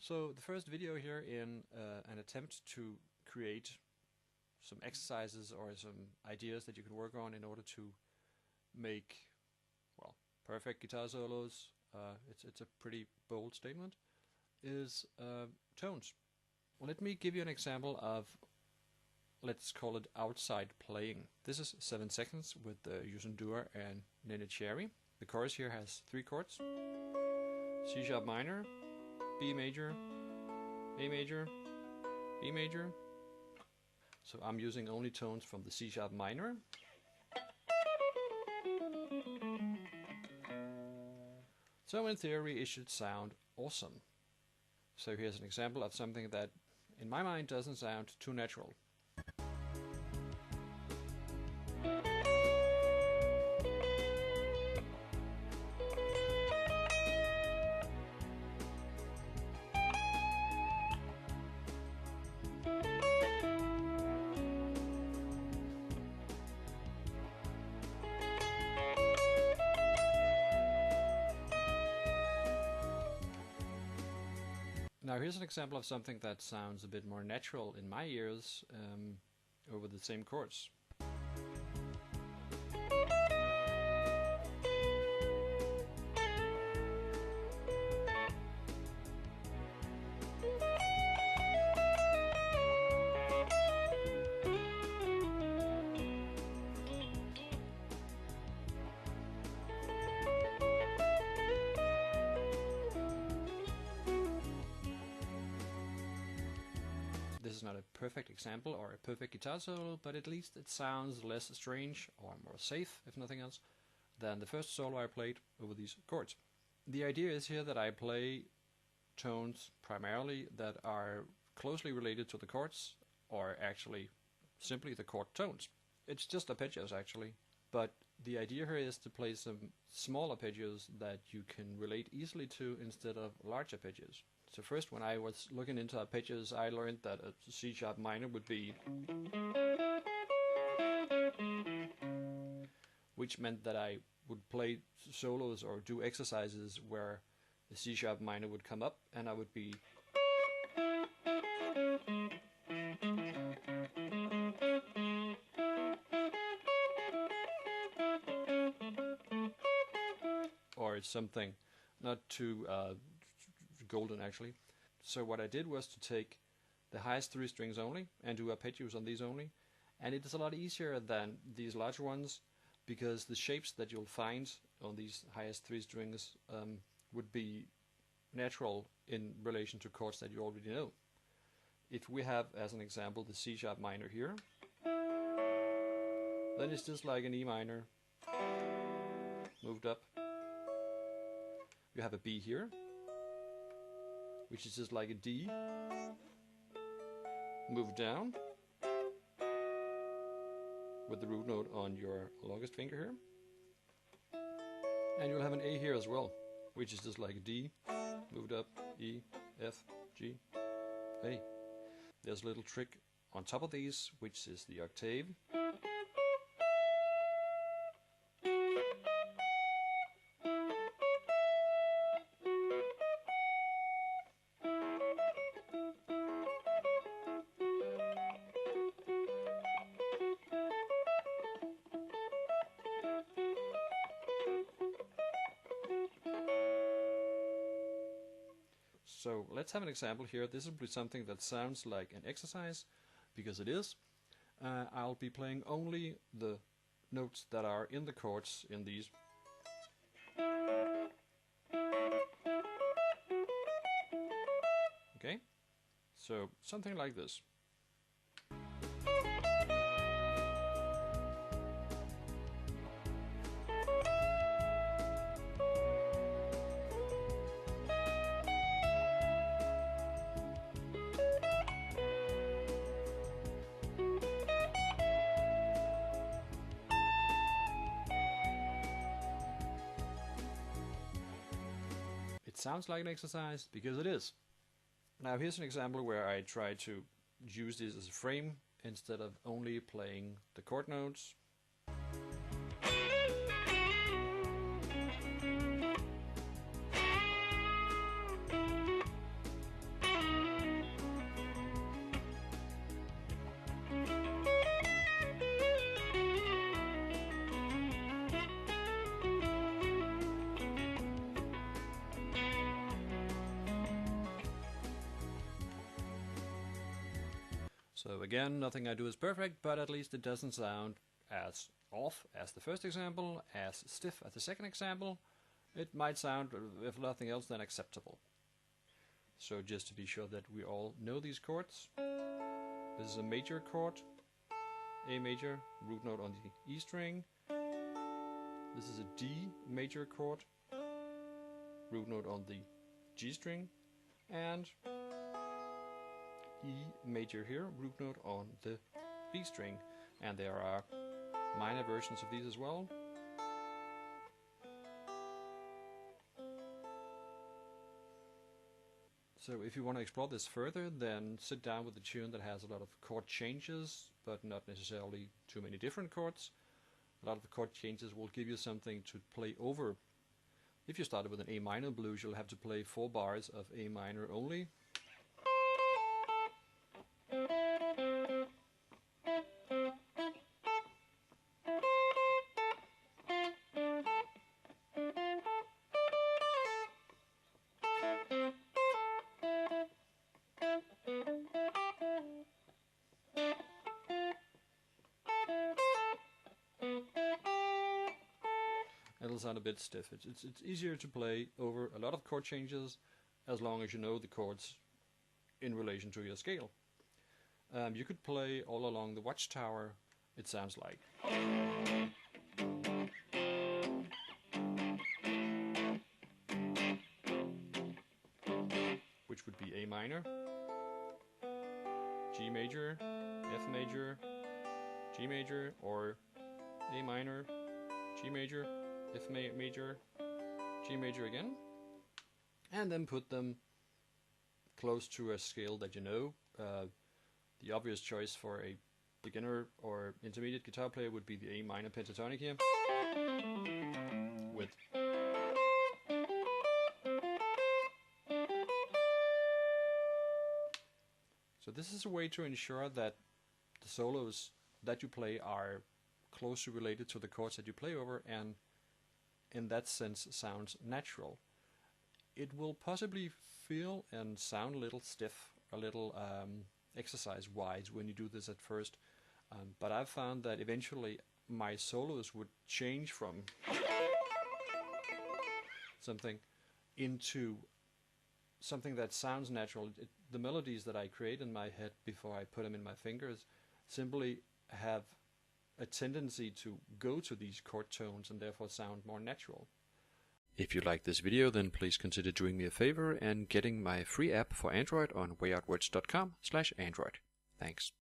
So the first video here in an attempt to create some exercises or some ideas that you can work on in order to make, well, perfect guitar solos. It's a pretty bold statement. Is tones. Well, let me give you an example of, let's call it outside playing. This is 7 seconds with the Yusundur and Nene Cherry. The chorus here has 3 chords: C sharp minor, B major, A major, B major. So I'm using only tones from the C sharp minor. So in theory it should sound awesome. So here's an example of something that in my mind doesn't sound too natural. Now here's an example of something that sounds a bit more natural in my ears over the same chords. This is not a perfect example or a perfect guitar solo, but at least it sounds less strange, or more safe, if nothing else, than the first solo I played over these chords. The idea is here that I play tones primarily that are closely related to the chords, or actually simply the chord tones. It's just arpeggios actually, but the idea here is to play some small arpeggios that you can relate easily to instead of large arpeggios. So first, when I was looking into arpeggios, I learned that a C sharp minor would be, which meant that I would play solos or do exercises where the C sharp minor would come up and I would be or something not too golden actually. So what I did was to take the highest 3 strings only and do arpeggios on these only, and it is a lot easier than these larger ones because the shapes that you'll find on these highest 3 strings would be natural in relation to chords that you already know. If we have as an example the C sharp minor here, then it's just like an E minor moved up. You have a B here, which is just like a D moved down with the root note on your longest finger here. And you'll have an A here as well, which is just like a D moved up, E, F, G, A. There's a little trick on top of these, which is the octave. So let's have an example here. This will be something that sounds like an exercise, because it is. I'll be playing only the notes that are in the chords in these. Okay? So something like this. It sounds like an exercise because it is. Now here's an example where I try to use this as a frame instead of only playing the chord notes. So again, nothing I do is perfect, but at least it doesn't sound as off as the first example, as stiff as the second example. It might sound, if nothing else, then acceptable. So just to be sure that we all know these chords, this is a major chord, A major, root note on the E string. This is a D major chord, root note on the G string, and E major here, root note on the B string. And there are minor versions of these as well. So if you want to explore this further, then sit down with a tune that has a lot of chord changes, but not necessarily too many different chords. A lot of the chord changes will give you something to play over. If you started with an A minor blues, you'll have to play 4 bars of A minor only. It'll sound a bit stiff. It's easier to play over a lot of chord changes as long as you know the chords in relation to your scale. You could play all along the Watchtower. It sounds like. Which would be A minor, G major, F major, G major, or A minor, G major, F major, G major again, and then put them close to a scale that you know. The obvious choice for a beginner or intermediate guitar player would be the A minor pentatonic here, with so this is a way to ensure that the solos that you play are closely related to the chords that you play over, and in that sense sounds natural. It will possibly feel and sound a little stiff, a little exercise-wise when you do this at first, but I've found that eventually my solos would change from something into something that sounds natural. The melodies that I create in my head before I put them in my fingers simply have a tendency to go to these chord tones and therefore sound more natural. If you like this video, then please consider doing me a favor and getting my free app for Android on wayoutwords.com/Android. Thanks.